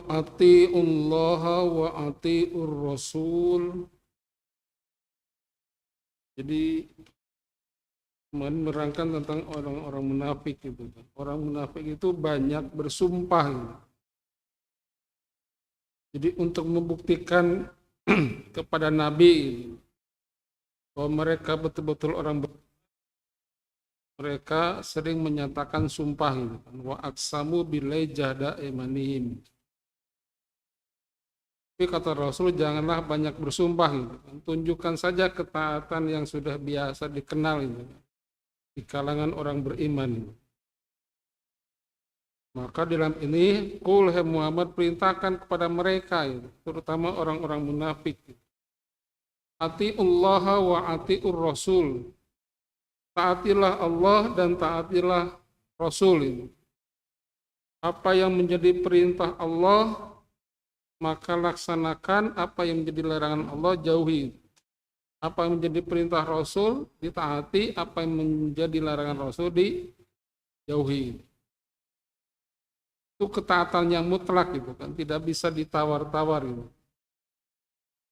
atiullaha wa atiur rasul. Jadi menerangkan tentang orang-orang munafik itu. Orang munafik itu banyak bersumpah gitu. Jadi untuk membuktikan kepada Nabi bahwa mereka betul-betul mereka sering menyatakan sumpah gitu. Wa aqsamu billahi jahda imanihim. Tapi kata Rasul janganlah banyak bersumpah gitu. Tunjukkan saja ketaatan yang sudah biasa dikenal gitu, di kalangan orang beriman gitu. Maka dalam ini qul Muhammad perintahkan kepada mereka gitu, terutama orang-orang munafik gitu. Atiullaha wa atiur rasul. Taatilah Allah dan taatilah Rasul itu. Apa yang menjadi perintah Allah maka laksanakan, apa yang menjadi larangan Allah jauhi. Apa yang menjadi perintah Rasul ditaati, apa yang menjadi larangan Rasul dijauhi. Itu ketaatan yang mutlak gitu kan, tidak bisa ditawar-tawar gitu.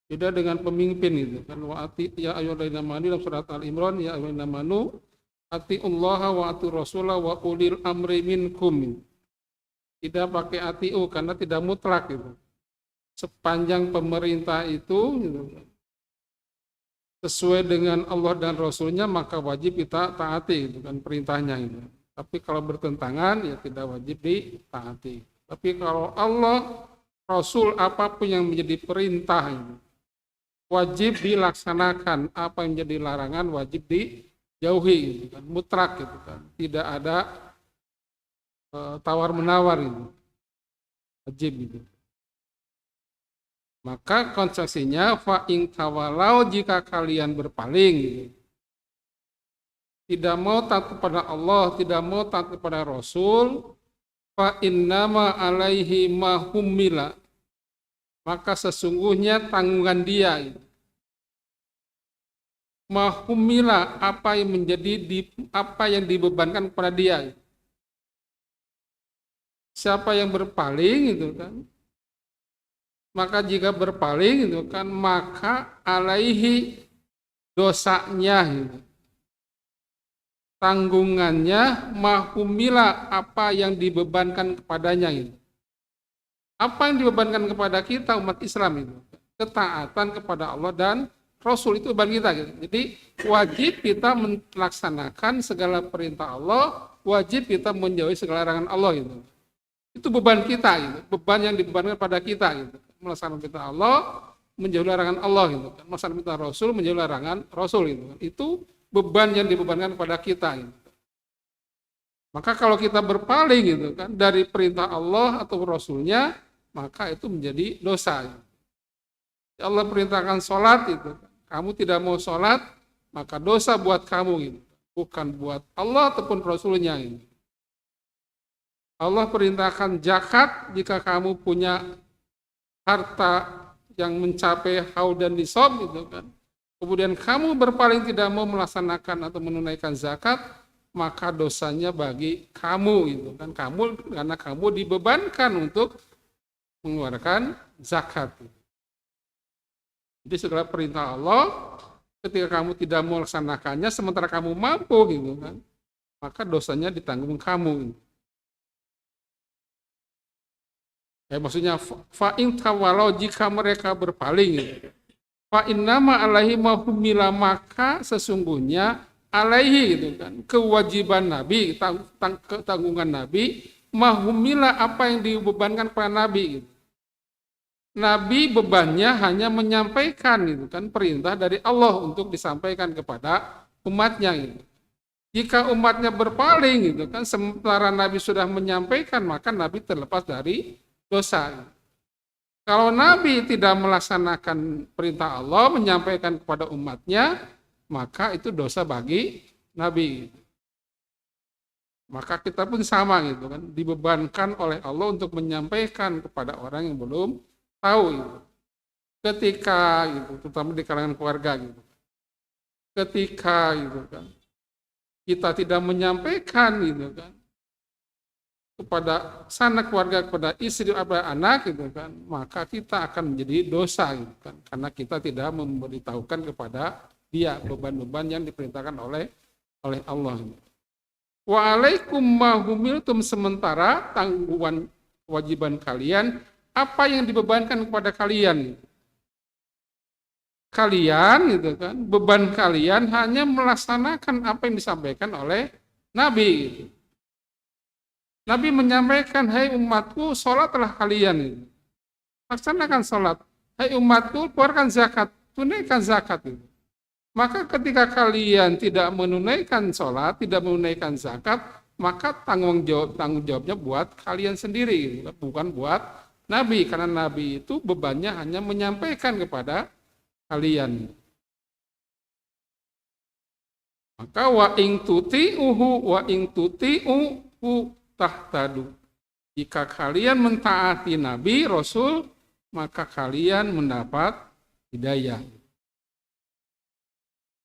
Beda dengan pemimpin itu kan, wa ati ya ayyuhallazina amanu dalam surat Al-Imran, ya ayyuhallazina amanu atiullaha wa atiur rasulah wa ulil amri minkum. Tidak pakai atiu karena tidak mutlak gitu. Sepanjang pemerintah itu gitu, sesuai dengan Allah dan Rasulnya maka wajib kita taati gitu kan perintahnya itu. Tapi kalau bertentangan ya tidak wajib ditaati. Tapi kalau Allah, Rasul apapun yang menjadi perintah itu wajib dilaksanakan, apa yang menjadi larangan wajib dijauhi gitu kan, mutlak gitu kan. Tidak ada tawar menawar itu. Wajib gitu. Maka konsekuensinya fa in tawalau jika kalian berpaling gitu. Tidak mau taat kepada Allah, tidak mau taat kepada Rasul, fa innama alaihi ma hummila. Maka sesungguhnya tanggungan dia itu. Mahumila apa yang apa yang dibebankan kepada dia. Siapa yang berpaling itu kan? Maka jika berpaling itu kan maka alaihi dosanya itu. Tanggungannya mahumila apa yang dibebankan kepadanya itu. Apa yang dibebankan kepada kita umat Islam itu? Ketaatan kepada Allah dan Rasul itu beban kita gitu. Jadi wajib kita melaksanakan segala perintah Allah, wajib kita menjauhi segala larangan Allah gitu. Itu beban kita gitu. Beban yang dibebankan pada kita gitu. Melaksanakan perintah Allah, menjauhi larangan Allah gitu. Melaksanakan perintah Rasul, menjauhi larangan Rasul gitu. Itu beban yang dibebankan kepada kita gitu. Maka kalau kita berpaling gitu kan dari perintah Allah atau Rasulnya, maka itu menjadi dosa. Allah perintahkan sholat itu, kamu tidak mau sholat, maka dosa buat kamu gitu, bukan buat Allah ataupun Rasulnya gitu. Allah perintahkan zakat jika kamu punya harta yang mencapai haul dan nisab gitu kan. Kemudian kamu berpaling tidak mau melaksanakan atau menunaikan zakat, maka dosanya bagi kamu gitu kan. Karena kamu dibebankan untuk mengeluarkan zakat. Jadi segala perintah Allah ketika kamu tidak mau melaksanakannya sementara kamu mampu gitu kan, maka dosanya ditanggung kamu. Maksudnya fa in tawalau jika mereka berpaling gitu. Fa innama alaihi mahumila maka sesungguhnya alaihi gitu kan, kewajiban Nabi, tanggungan Nabi, mahumila apa yang dibebankan kepada Nabi gitu. Nabi bebannya hanya menyampaikan gitu kan perintah dari Allah untuk disampaikan kepada umatnya gitu. Jika umatnya berpaling gitu kan sementara Nabi sudah menyampaikan maka Nabi terlepas dari dosa. Gitu. Kalau Nabi tidak melaksanakan perintah Allah menyampaikan kepada umatnya maka itu dosa bagi Nabi. Maka kita pun sama gitu kan dibebankan oleh Allah untuk menyampaikan kepada orang yang belum tahu itu. Ketika itu terutama di kalangan keluarga gitu. Ketika itu kan kita tidak menyampaikan gitu kan kepada sanak keluarga, kepada istri, kepada anak gitu kan, maka kita akan menjadi dosa gitu kan, karena kita tidak memberitahukan kepada dia beban-beban yang diperintahkan oleh Allah. Wa alaikum ma humiltum, sementara tanggungan kewajiban kalian apa yang dibebankan kepada kalian. Kalian gitu kan, beban kalian hanya melaksanakan apa yang disampaikan oleh Nabi gitu. Nabi menyampaikan, hai umatku, sholatlah kalian gitu. Laksanakan sholat. Hai umatku, keluarkan zakat, tunaikan zakat gitu. Maka ketika kalian tidak menunaikan sholat, tidak menunaikan zakat, maka tanggung jawabnya buat kalian sendiri, bukan buat Nabi, karena Nabi itu bebannya hanya menyampaikan kepada kalian. Maka wa ing tuti'uhu tahtadu. Jika kalian mentaati Nabi, Rasul, maka kalian mendapat hidayah.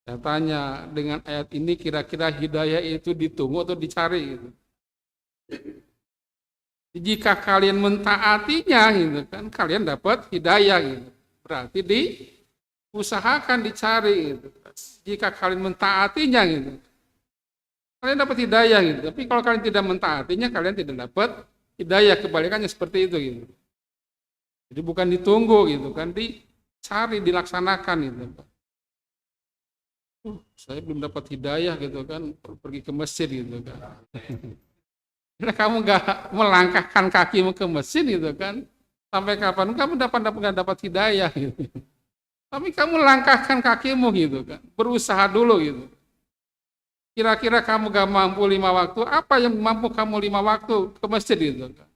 Saya tanya, dengan ayat ini kira-kira hidayah itu ditunggu atau dicari gitu. Jika kalian mentaatinya gitu kan, kalian dapat hidayah gitu. Berarti diusahakan dicari gitu. Jika kalian mentaatinya gitu, kalian dapat hidayah gitu. Tapi kalau kalian tidak mentaatinya, kalian tidak dapat hidayah. Kebalikannya seperti itu gitu. Jadi bukan ditunggu gitu kan, dicari, dilaksanakan gitu. Saya belum dapat hidayah gitu kan, pergi ke masjid gitu kan. Karena kamu nggak melangkahkan kakimu ke masjid gitu kan, sampai kapan kamu nggak dapat hidayah gitu. Tapi kamu langkahkan kakimu gitu kan, berusaha dulu gitu. Kira-kira kamu gak mampu 5 waktu, apa yang mampu kamu 5 waktu ke masjid gitu kan.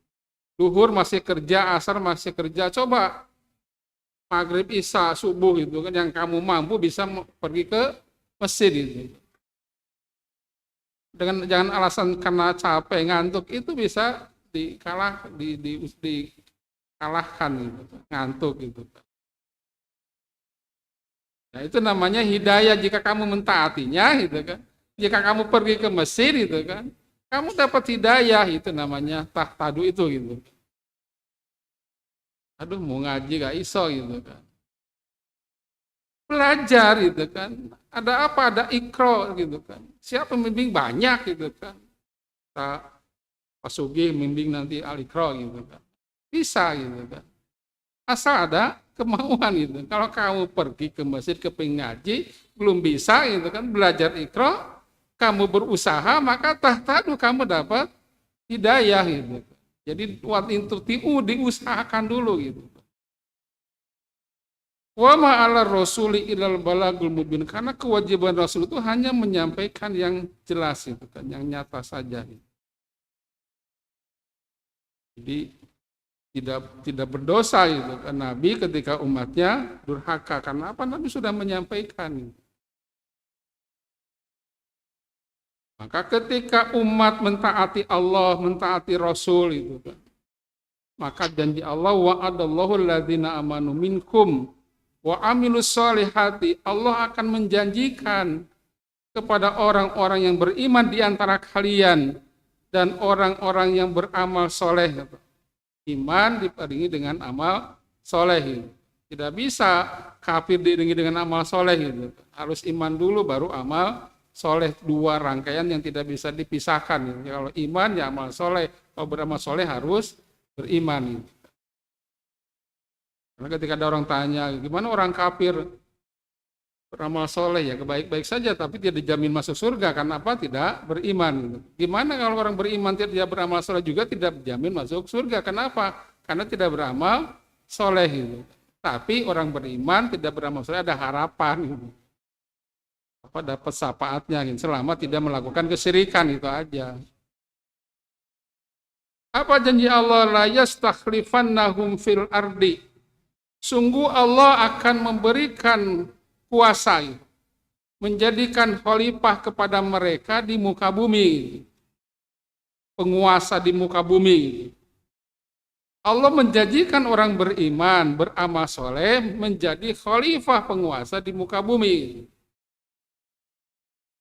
Duhur masih kerja, asar masih kerja, coba maghrib, isya, subuh gitu kan, yang kamu mampu bisa pergi ke masjid itu. Dengan jangan alasan karena capek, ngantuk, itu bisa dikalahkan gitu, ngantuk gitu. Nah, itu namanya hidayah jika kamu mentaatinya gitu kan. Jika kamu pergi ke Mesir gitu kan, kamu dapat hidayah, itu namanya tahtadu itu gitu. Aduh, mau ngaji gak iso gitu kan. Belajar gitu kan. Ada apa? Ada ikro gitu kan. Siapa membimbing? Banyak gitu kan. Pak Sugi membimbing nanti al-ikro gitu kan. Bisa gitu kan. Asal ada kemauan gitu. Kalau kamu pergi ke masjid, ke ngaji, belum bisa gitu kan, belajar ikro, kamu berusaha, maka tahtadu kamu dapat hidayah gitu. Jadi wat intutiu diusahakan dulu gitu. Wa ma'ala rasuli ilal balagul mubin, karena kewajiban Rasul itu hanya menyampaikan yang jelas itu kan, yang nyata saja. Jadi tidak berdosa itu kan Nabi ketika umatnya durhaka, karena apa? Nabi sudah menyampaikan. Maka ketika umat mentaati Allah, mentaati Rasul itu kan, maka janji Allah, wa'adallahu alladzina amanu minkum wa amilus solihati, Allah akan menjanjikan kepada orang-orang yang beriman di antara kalian dan orang-orang yang beramal soleh. Iman diiringi dengan amal soleh. Tidak bisa kafir diiringi dengan amal soleh. Harus iman dulu baru amal soleh. Dua rangkaian yang tidak bisa dipisahkan. Kalau iman ya amal soleh, kalau beramal soleh harus beriman. Karena ketika ada orang tanya, gimana orang kafir beramal soleh, ya kebaik-baik saja, tapi tidak dijamin masuk surga, karena apa? Tidak beriman. Gimana kalau orang beriman tidak beramal soleh juga tidak dijamin masuk surga? Kenapa? Karena tidak beramal soleh. Tapi orang beriman tidak beramal soleh ada harapan. Apa dapat syafaatnya, selama tidak melakukan kesyirikan, itu aja. Apa janji Allah? La yastakhlifannahum fil ardi. Sungguh Allah akan memberikan kuasa, menjadikan khalifah kepada mereka di muka bumi, penguasa di muka bumi. Allah menjanjikan orang beriman, beramal soleh, menjadi khalifah penguasa di muka bumi.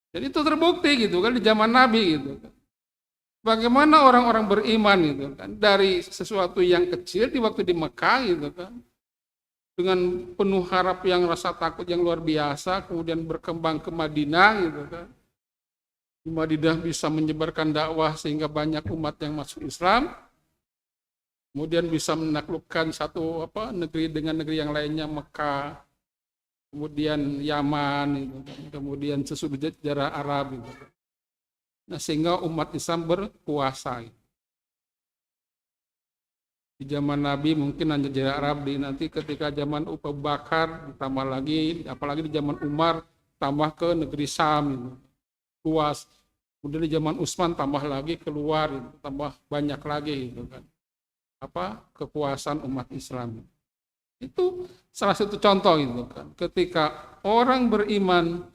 Dan itu terbukti gitu kan di zaman Nabi gitu. Bagaimana orang-orang beriman itu kan dari sesuatu yang kecil di waktu di Mekah itu kan dengan penuh harap yang rasa takut yang luar biasa, kemudian berkembang ke Madinah gitu kan. Di Madinah bisa menyebarkan dakwah sehingga banyak umat yang masuk Islam. Kemudian bisa menaklukkan satu negeri dengan negeri yang lainnya, Mekah, kemudian Yaman gitu kan, kemudian sesudah sejarah Arab gitu kan. Nah, sehingga umat Islam berkuasa. Di zaman Nabi mungkin hanya Jazirah Arab, nanti ketika zaman Abu Bakar ditambah lagi, apalagi di zaman Umar tambah ke negeri Syam itu luas. Kemudian di zaman Utsman tambah lagi keluar itu, tambah banyak lagi itu kan. Kekuasaan umat Islam. Itu salah satu contoh itu kan. Ketika orang beriman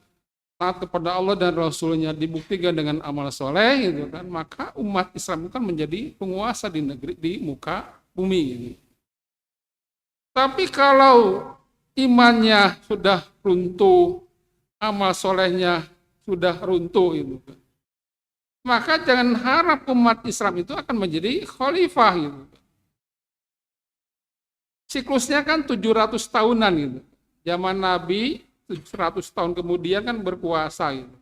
taat kepada Allah dan Rasulnya dibuktikan dengan amal soleh gitu kan, maka umat Islam itu kan menjadi penguasa di negeri, di muka bumi ini. Tapi kalau imannya sudah runtuh, amal solehnya sudah runtuh itu kan, maka jangan harap umat Islam itu akan menjadi khalifah gitu. Siklusnya kan 700 tahunan gitu. Zaman Nabi 100 tahun kemudian kan berkuasa gitu.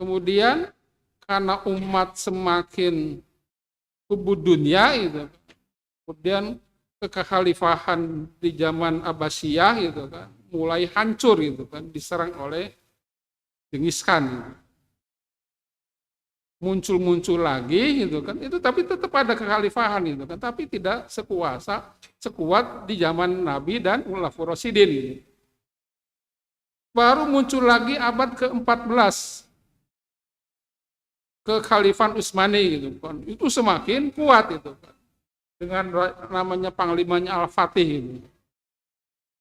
Kemudian karena umat semakin hubud dunia gitu, kemudian kekhalifahan di zaman Abbasiyah gitu kan mulai hancur gitu kan, diserang oleh Genghis Khan gitu. Muncul lagi gitu kan, itu tapi tetap ada kekhalifahan gitu kan, tapi tidak sekuat di zaman Nabi dan Khulafaur Rasyidin gitu. Baru muncul lagi abad ke-14 kekhalifahan Utsmani gitu kan. Itu semakin kuat itu kan. Dengan namanya panglimanya Al-Fatih gitu.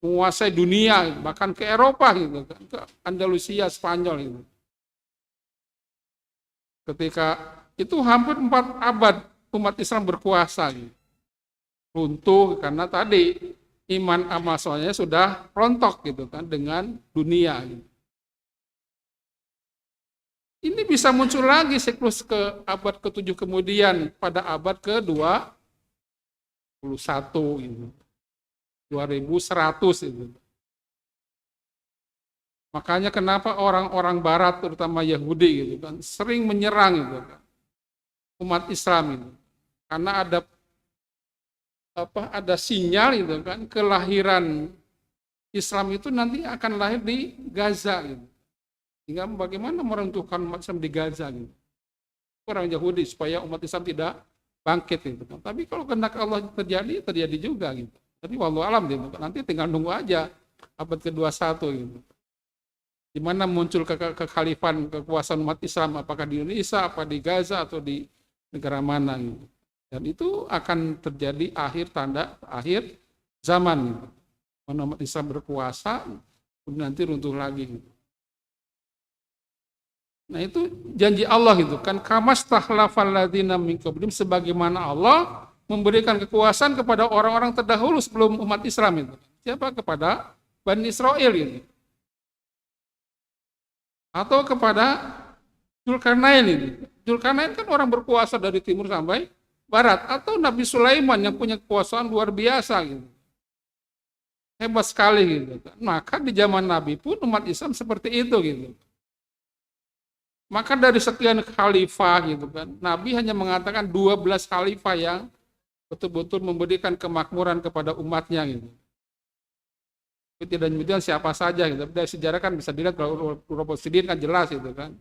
Menguasai dunia bahkan ke Eropa gitu kan, ke Andalusia, Spanyol gitu. Ketika itu hampir 4 abad umat Islam berkuasa gitu. Runtuh karena tadi iman amal solehnya sudah rontok gitu kan dengan dunia gitu. Ini bisa muncul lagi siklus ke abad ke-7 kemudian pada abad ke-21 gitu. 2100 itu. Makanya kenapa orang-orang barat terutama Yahudi gitu kan sering menyerang gitu kan umat Islam itu. Karena ada sinyal itu kan kelahiran Islam itu nanti akan lahir di Gaza gitu. Sehingga bagaimana meruntuhkan umat Islam di Gaza gitu. Orang Yahudi supaya umat Islam tidak bangkit gitu kan. Tapi kalau kehendak Allah terjadi juga gitu. Tapi wallahu alam gitu kan. Nanti tinggal nunggu aja abad ke-21 gitu. Di mana muncul kekhalifahan kekuasaan umat Islam, apakah di Indonesia, apa di Gaza atau di negara mana gitu. Dan itu akan terjadi akhir zaman gitu. Mana umat Islam berkuasa, nanti runtuh lagi gitu. Nah itu janji Allah itu kan, kamastaghlafal ladzina min qablihim, sebagaimana Allah memberikan kekuasaan kepada orang-orang terdahulu sebelum umat Islam itu. Siapa? Kepada Bani Israel ini. Atau kepada Dzulkarnain ini. Dzulkarnain kan orang berkuasa dari timur sampai barat. Atau Nabi Sulaiman yang punya kekuasaan luar biasa gitu. Hebat sekali gitu. Maka di zaman Nabi pun umat Islam seperti itu gitu. Maka dari sekian khalifah gitu kan, Nabi hanya mengatakan 12 khalifah yang betul-betul memberikan kemakmuran kepada umatnya gitu. Tapi tidak menyebutkan siapa saja gitu. Dari sejarah kan bisa dilihat kalau Rasulullah kan jelas gitu kan.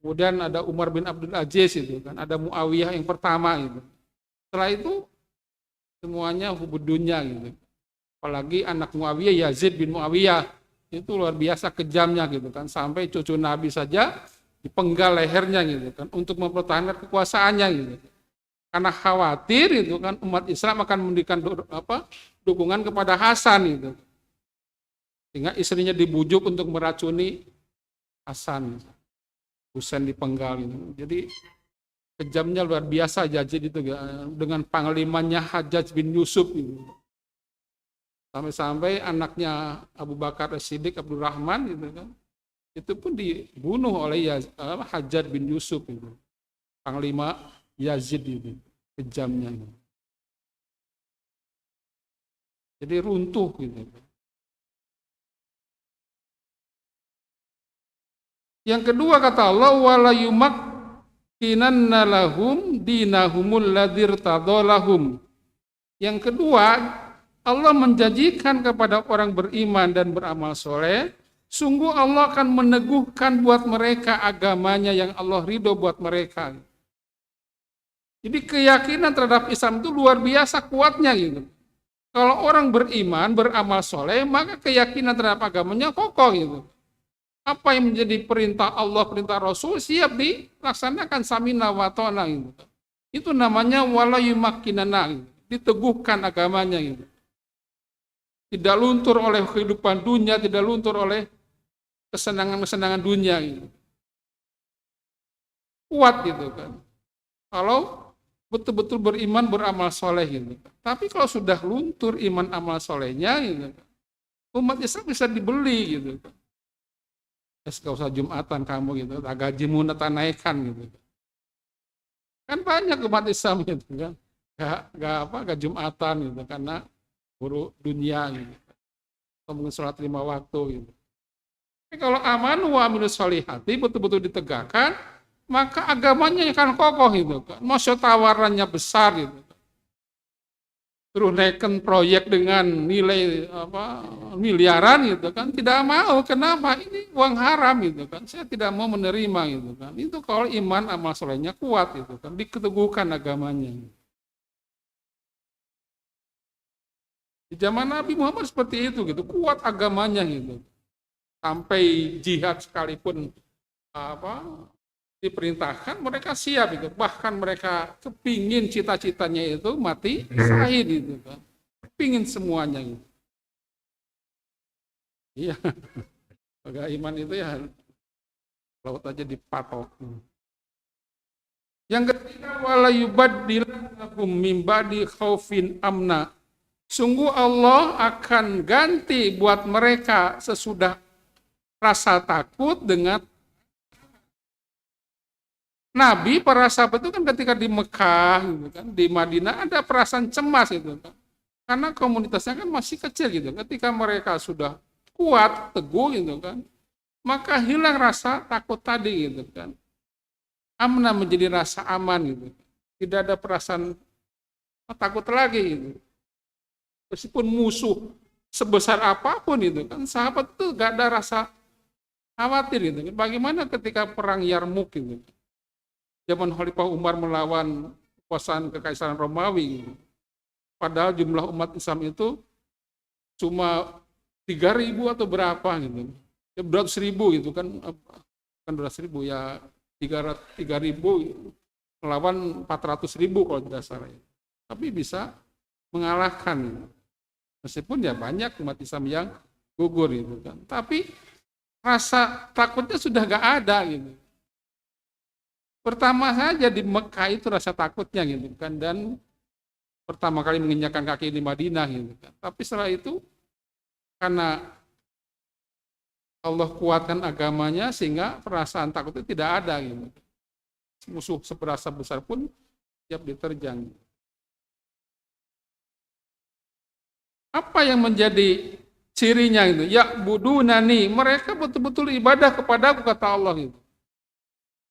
Kemudian ada Umar bin Abdul Aziz itu kan, ada Muawiyah yang pertama gitu. Setelah itu semuanya hubud dunia gitu. Apalagi anak Muawiyah, Yazid bin Muawiyah, itu luar biasa kejamnya gitu kan, sampai cucu Nabi saja dipenggal lehernya gitu kan untuk mempertahankan kekuasaannya gitu. Karena khawatir itu kan umat Islam akan memberikan dukungan kepada Hasan gitu. Sehingga istrinya dibujuk untuk meracuni Hasan. Husain dipenggal gitu. Jadi kejamnya luar biasa Yazid itu dengan panglimanya Hajjaj bin Yusuf gitu. Sampai-sampai anaknya Abu Bakar As-Siddiq Abdurrahman gitu kan, itu pun dibunuh oleh Hajjaj bin Yusuf itu. Panglima Yazid itu, kejamnya. Jadi runtuh gitu. Yang kedua kata Allah, wala yumakkinanna lahum dinahumul ladzir tadolahum. Yang kedua, Allah menjanjikan kepada orang beriman dan beramal soleh, sungguh Allah akan meneguhkan buat mereka agamanya yang Allah ridho buat mereka. Jadi keyakinan terhadap Islam itu luar biasa kuatnya gitu. Kalau orang beriman, beramal soleh, maka keyakinan terhadap agamanya kokoh gitu. Apa yang menjadi perintah Allah, perintah Rasul, siap dilaksanakan samina wa ta'na gitu. Itu namanya wala yumakkinana, gitu. Diteguhkan agamanya gitu. Tidak luntur oleh kehidupan dunia, tidak luntur oleh kesenangan-kesenangan dunia gitu. Kuat gitu kan. Kalau betul-betul beriman, beramal soleh gitu. Tapi kalau sudah luntur iman amal solehnya gitu, umat Islam bisa dibeli gitu. Gak usah Jumatan kamu gitu, gajimu neta naikkan gitu. Kan banyak umat Islam gitu kan, gak Jumatan gitu karena buru dunia gitu. Atau mungkin sholat 5 waktu gitu. Tapi kalau amanu wa amilus sholihati betul-betul ditegakkan, maka agamanya akan kokoh gitu kan. Masya tawarannya besar gitu. Terus naikkan proyek dengan nilai miliaran gitu kan, tidak mau. Kenapa? Ini uang haram gitu kan, saya tidak mau menerima gitu kan. Itu kalau iman amal solehnya kuat gitu kan, diketeguhkan agamanya. Di zaman Nabi Muhammad seperti itu gitu, kuat agamanya gitu, sampai jihad sekalipun diperintahkan mereka siap itu, bahkan mereka kepingin cita-citanya itu mati syahid itu kan, kepingin semuanya gitu. Iya, agak iman itu ya laut aja dipatok. Yang ketiga, wala yubaddilannahum min ba'di khaufin amna. Sungguh Allah akan ganti buat mereka sesudah rasa takut dengan Nabi. Para sahabat itu kan ketika di Mekah gitu kan, di Madinah ada perasaan cemas gitu kan. Karena komunitasnya kan masih kecil gitu. Ketika mereka sudah kuat, teguh gitu kan, maka hilang rasa takut tadi gitu kan. Amna menjadi rasa aman gitu. Tidak ada perasaan takut lagi gitu. Meskipun musuh sebesar apapun itu kan, sahabat itu gak ada rasa khawatir gitu. Bagaimana ketika perang Yarmuk gitu. Zaman Khalifah Umar melawan kekuasaan Kekaisaran Romawi. Padahal jumlah umat Islam itu cuma 3.000 atau berapa gitu. Ya 200.000 gitu kan. Kan 200.000 ya 3.000 melawan 400.000 kalau tidak salah. Tapi bisa mengalahkan. Meskipun ya banyak umat Islam yang gugur gitu kan. Tapi rasa takutnya sudah gak ada gitu. Pertama saja di Mekah itu rasa takutnya gitu kan, dan pertama kali menginjakkan kaki di Madinah gitu kan. Tapi setelah itu karena Allah kuatkan agamanya sehingga perasaan takut itu tidak ada gitu. Musuh seberasa besar pun siap diterjang. Apa yang menjadi cirinya itu? Ya budunani, mereka betul-betul ibadah kepadaku kata Allah itu.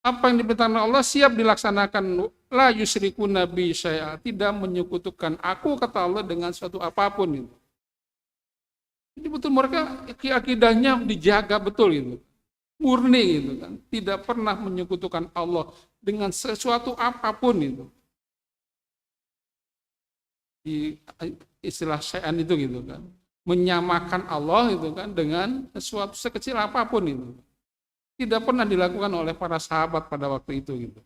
Apa yang diperintahkan Allah siap dilaksanakan. La yusriku nabi syai'a, tidak menyekutukan aku kata Allah dengan suatu apapun itu. Jadi betul mereka akidahnya dijaga betul itu, murni gitu kan, tidak pernah menyekutukan Allah dengan sesuatu apapun itu. Di istilah syai'an itu gitu kan, menyamakan Allah itu kan dengan sesuatu sekecil apapun itu. Tidak pernah dilakukan oleh para sahabat pada waktu itu gitu.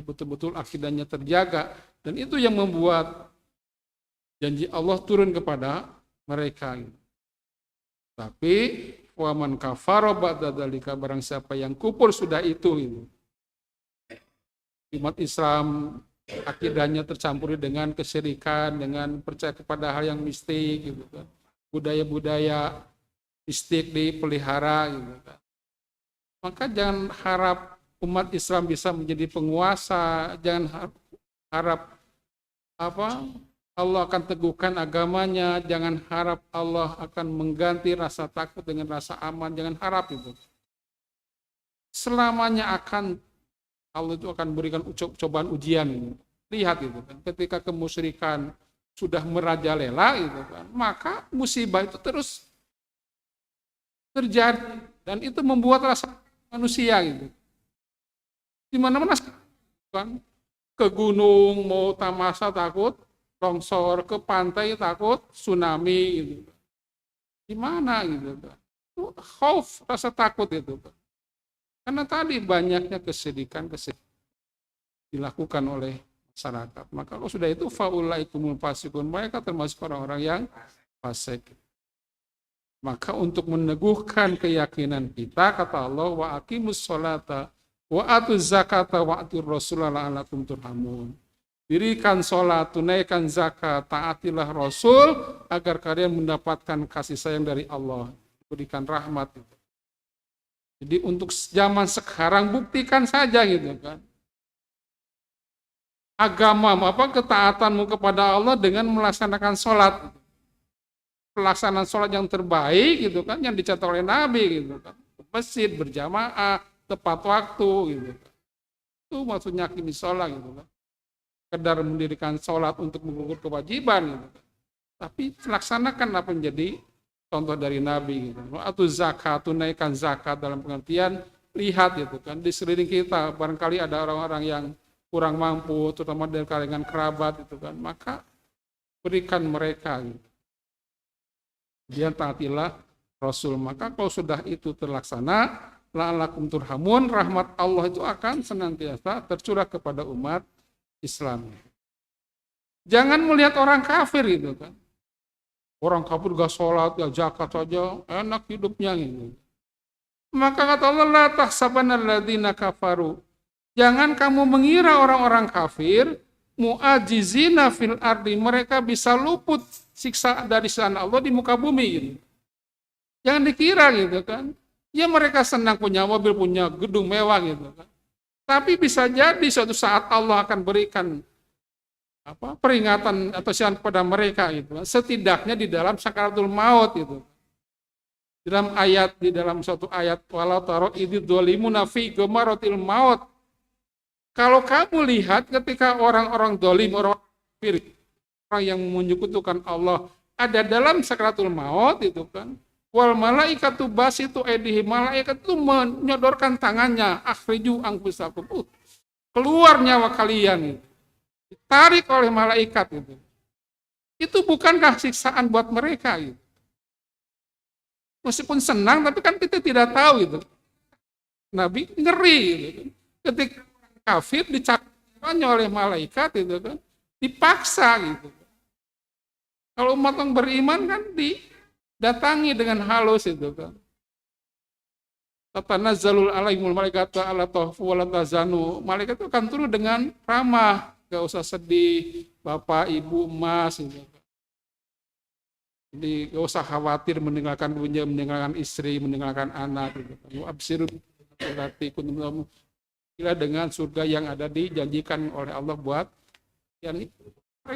Betul-betul akidahnya terjaga, dan itu yang membuat janji Allah turun kepada mereka gitu. Tapi waman kafara ba'da dzalika, barang siapa yang kufur sudah itu gitu. Umat Islam akidahnya tercampuri dengan kesyirikan, dengan percaya kepada hal yang mistik gitu kan. Budaya-budaya mistik dipelihara gitu kan. Maka jangan harap umat Islam bisa menjadi penguasa, jangan harap Allah akan teguhkan agamanya, jangan harap Allah akan mengganti rasa takut dengan rasa aman, jangan harap itu. Selamanya Allah itu akan berikan cobaan ujian ini. Lihat itu kan, ketika kemusyrikan sudah merajalela itu kan, maka musibah itu terus terjadi dan itu membuat rasa manusia gitu. Di mana-mana kan, ke gunung mau tamasa takut longsor, ke pantai takut tsunami gitu. Gimana gitu kan? Khauf, rasa takut itu kan. Karena tadi banyaknya kesedihan dilakukan oleh masyarakat. Maka kalau sudah itu faulaikumul fasikun, mereka termasuk orang-orang yang fasik. Maka untuk meneguhkan keyakinan kita, kata Allah, wa aqimus sholata wa atuz zakata wa atir rasulallah la'allakum turhamun. Dirikan sholat, tunaikan zakat, taatilah Rasul agar kalian mendapatkan kasih sayang dari Allah, berikan rahmat. Jadi untuk zaman sekarang buktikan saja gitu kan. Agama ketaatanmu kepada Allah dengan melaksanakan sholat. Pelaksanaan sholat yang terbaik gitu kan, yang dicatat oleh Nabi gitu kan. Masjid berjamaah, tepat waktu gitu kan. Itu maksudnya kini sholat gitu kan. Sekedar mendirikan sholat untuk mengukur kewajiban gitu. Tapi laksanakan apa yang menjadi contoh dari Nabi gitu. Atau zakat, tunaikan zakat dalam pengertian lihat gitu kan, di sekeliling kita barangkali ada orang-orang yang kurang mampu, terutama dari kalangan kerabat itu kan, maka berikan mereka gitu. Dia taatilah Rasul. Maka kalau sudah itu terlaksana, la'allakum turhamun, rahmat Allah itu akan senantiasa tercurah kepada umat Islam. Jangan melihat orang kafir gitu kan. Orang kafir gak sholat, ya zakat saja, enak hidupnya gitu. Maka kata Allah, la tahsabanna alladziina kafaru. Jangan kamu mengira orang-orang kafir mu'ajizina fil ardi, mereka bisa luput siksa dari sana Allah di muka bumi gitu. Jangan dikira gitu kan. Ya mereka senang punya mobil, punya gedung mewah gitu kan. Tapi bisa jadi suatu saat Allah akan berikan peringatan atau siang kepada mereka itu, setidaknya di dalam sakaratul maut itu. Di dalam suatu ayat walau taro idz zalimuna fi ghamaratil maut. Kalau kamu lihat ketika orang-orang zalim, orang kafir, orang yang menyekutukan Allah ada dalam sakaratul maut itu kan. Wal malaikatu basitu aydihim, malaikat itu menyodorkan tangannya, akhriju anfusakum. Keluar nyawa kalian itu. Ditarik oleh malaikat itu. Itu bukankah siksaan buat mereka gitu. Meskipun senang tapi kan kita tidak tahu itu. Nabi ngeri gitu. Ketika kafir dicakapnya oleh malaikat itu kan, dipaksa gitu. Kalau umat yang beriman kan didatangi dengan halus itu kan. Tatanazzalul alaihimul malaikatu alla tahfu wa la tahzanu. Malaikat itu akan turun dengan ramah. Gak usah sedih, bapak, ibu, emas gitu. Jadi gak usah khawatir meninggalkan dunia, meninggalkan istri, meninggalkan anak gitu. Absirul dengan surga yang ada dijanjikan oleh Allah buat yang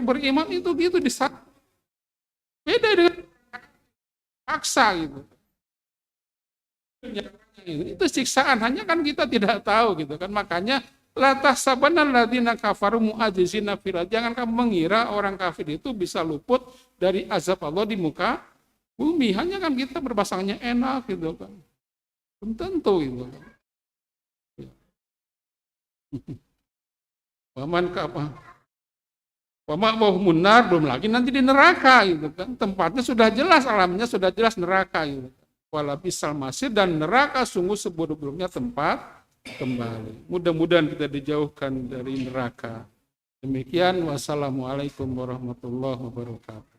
beriman itu gitu di saat beda dengan paksa gitu. Itu siksaan, hanya kan kita tidak tahu gitu kan. Makanya la tahsabanna alladziina kafaru mu'ajizina fil ardi. Jangan kamu mengira orang kafir itu bisa luput dari azab Allah di muka bumi. Hanya kan kita berbasangnya enak gitu kan. Belum tentu gitu. Waman ke apa? Wama'wahumun nar, belum lagi nanti di neraka gitu kan. Tempatnya sudah jelas, alamnya sudah jelas neraka gitu. Walabisal masir, dan neraka sungguh seburuk-buruknya tempat kembali. Mudah-mudahan kita dijauhkan dari neraka. Demikian, wassalamualaikum warahmatullahi wabarakatuh.